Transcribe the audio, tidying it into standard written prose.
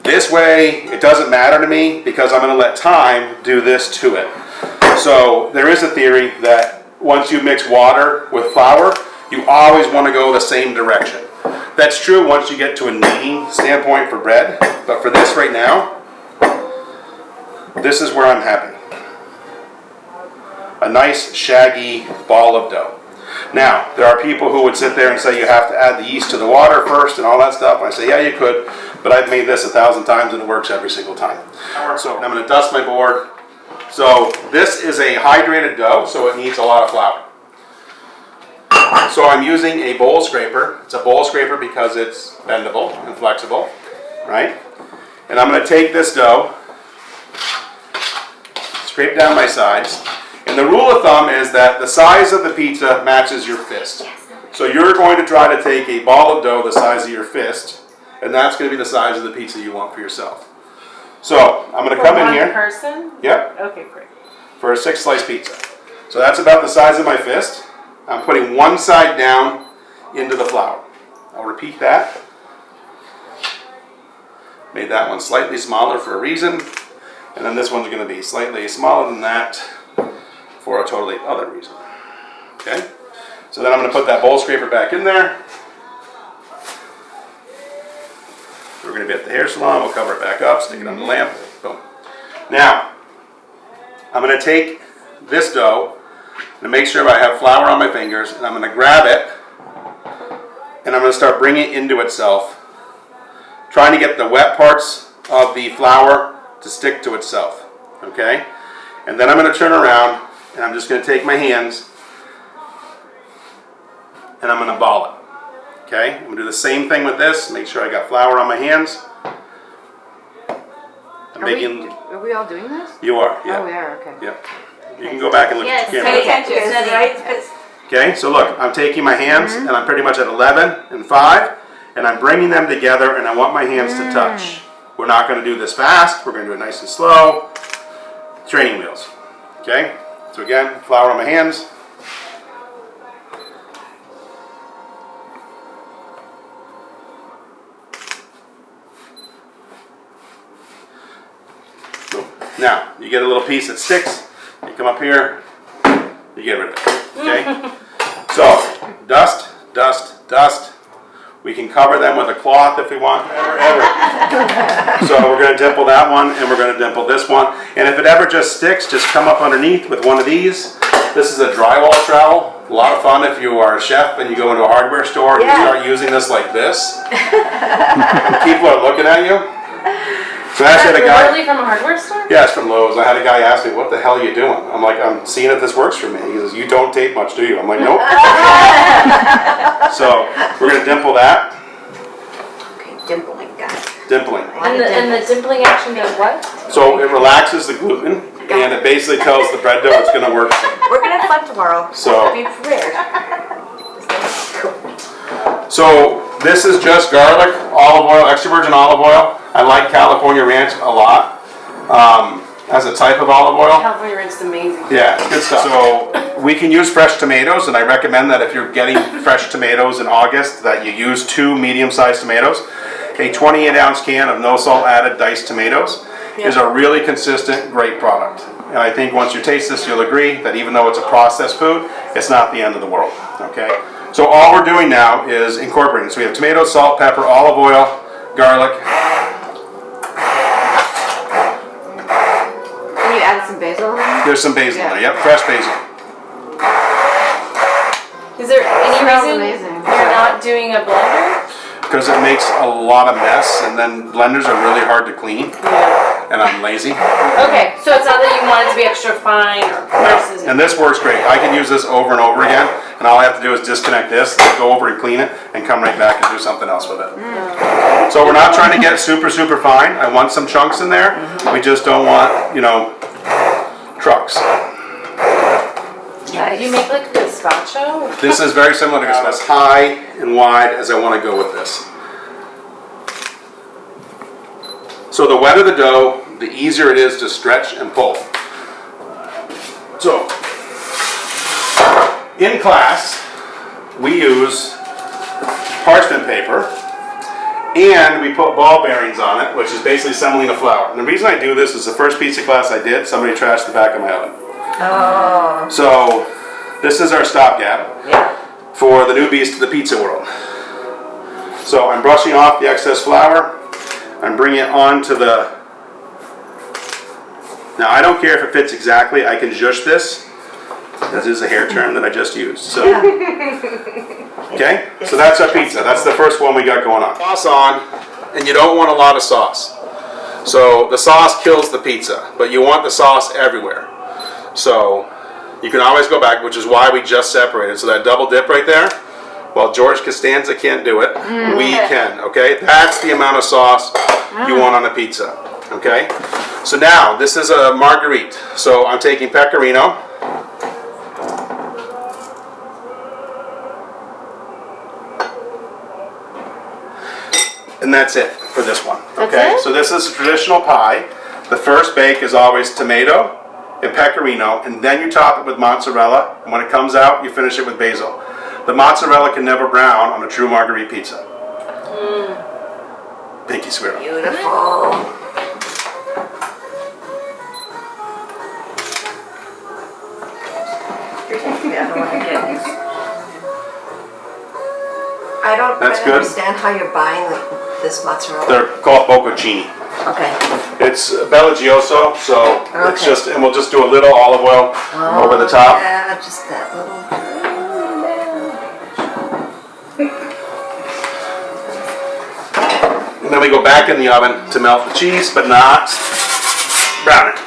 This way, it doesn't matter to me because I'm going to let time do this to it. So there is a theory that once you mix water with flour, you always want to go the same direction. That's true once you get to a kneading standpoint for bread, but for this right now, this is where I'm happy. A nice shaggy ball of dough. Now, there are people who would sit there and say you have to add the yeast to the water first and all that stuff. And I say, yeah, you could, but I've made this 1,000 times and it works every single time. So I'm going to dust my board. So this is a hydrated dough, so it needs a lot of flour. So I'm using a bowl scraper. It's a bowl scraper because it's bendable and flexible, right? And I'm going to take this dough, scrape down my sides. And the rule of thumb is that the size of the pizza matches your fist. So you're going to try to take a ball of dough the size of your fist, and that's going to be the size of the pizza you want for yourself. So I'm going to come in here. For one person? Yep. Okay, great. For a 6-slice pizza. So that's about the size of my fist. I'm putting one side down into the flour. I'll repeat that. Made that one slightly smaller for a reason. And then this one's going to be slightly smaller than that for a totally other reason. Okay? So then I'm going to put that bowl scraper back in there. We're going to be at the hair salon. We'll cover it back up, stick it on the lamp. Boom. Now, I'm going to take this dough and make sure I have flour on my fingers, and I'm going to grab it and I'm going to start bringing it into itself, trying to get the wet parts of the flour to stick to itself. Okay? And then I'm going to turn around and I'm just going to take my hands and I'm going to ball it. Okay? I'm going to do the same thing with this. Make sure I got flour on my hands. Are we all doing this? You are, yeah. Oh, we are, okay. Yep. You can go back and look at the camera. Pay attention. Okay, so look, I'm taking my hands and I'm pretty much at 11 and 5 and I'm bringing them together and I want my hands to touch. We're not going to do this fast. We're going to do it nice and slow. Training wheels. Okay, so again, flour on my hands. Now, you get a little piece that sticks, you come up here, you get rid of it, okay? So, dust, dust, dust. We can cover them with a cloth if we want, whatever. So we're going to dimple that one, and we're going to dimple this one. And if it ever just sticks, just come up underneath with one of these. This is a drywall trowel. A lot of fun if you are a chef and you go into a hardware store and you start using this like this. And people are looking at you. So I had a guy. Literally from a hardware store? Yeah, it's from Lowe's. I had a guy ask me, "What the hell are you doing?" I'm like, "I'm seeing if this works for me." He says, "You don't tape much, do you?" I'm like, "Nope." So we're gonna dimple that. Okay, dimpling, got it. Dimpling. And the dimpling action does what? So it relaxes the gluten, and it basically tells the bread dough it's gonna work. We're gonna have fun tomorrow. So be prepared. So this is just garlic, olive oil, extra virgin olive oil. I like California Ranch a lot as a type of olive oil. California Ranch is amazing. Yeah, it's good stuff. So we can use fresh tomatoes, and I recommend that if you're getting fresh tomatoes in August, that you use 2 medium-sized tomatoes. A 28-ounce can of no salt added diced tomatoes is a really consistent, great product. And I think once you taste this, you'll agree that even though it's a processed food, it's not the end of the world. Okay. So all we're doing now is incorporating. So we have tomatoes, salt, pepper, olive oil, garlic. And you added some basil in there? There's some basil in there. Yep, fresh basil. Is there any Smells reason amazing. you're not doing a blender? Because it makes a lot of mess, and then blenders are really hard to clean, Yeah. and I'm lazy. Okay, so it's not that you want it to be extra fine or versus. And this works great. I can use this over and over again, and all I have to do is disconnect this, go over and clean it, and come right back and do something else with it. So we're not trying to get super, super fine. I want some chunks in there. We just don't want, trucks. Do you make like a gazpacho? This is very similar to as high and wide as I want to go with this. So the wetter the dough, the easier it is to stretch and pull. So, in class, we use parchment paper, And we put ball bearings on it, which is basically semolina flour. And the reason I do this is the first pizza class I did, somebody trashed the back of my oven. Oh. So this is our stopgap Yeah. for the newbies to the pizza world. So I'm brushing off the excess flour. I'm bringing it onto the... Now I don't care if it fits exactly, I can zhuzh this. This is a hair term that I just used. So. Okay, so that's our pizza. That's the first one we got going on. Sauce on, and you don't want a lot of sauce. So the sauce kills the pizza, but you want the sauce everywhere. So you can always go back, which is why we just separated. So that double dip right there, well, George Costanza can't do it. We can, okay? That's the amount of sauce you want on a pizza, okay? So now, this is a Margherita. So I'm taking pecorino. And that's it for this one, okay? That's it? So this is a traditional pie. The first bake is always tomato and pecorino, and then you top it with mozzarella, and when it comes out, you finish it with basil. The mozzarella can never brown on a true Margherita pizza. Pinky swear. Beautiful. I don't That's quite good. understand how you're buying this mozzarella. They're called bocconcini. Okay. It's Bellagioso, so it's Okay. just, and we'll just do a little olive oil over the top. Yeah, just that little. And then we go back in the oven to melt the cheese, but not brown it.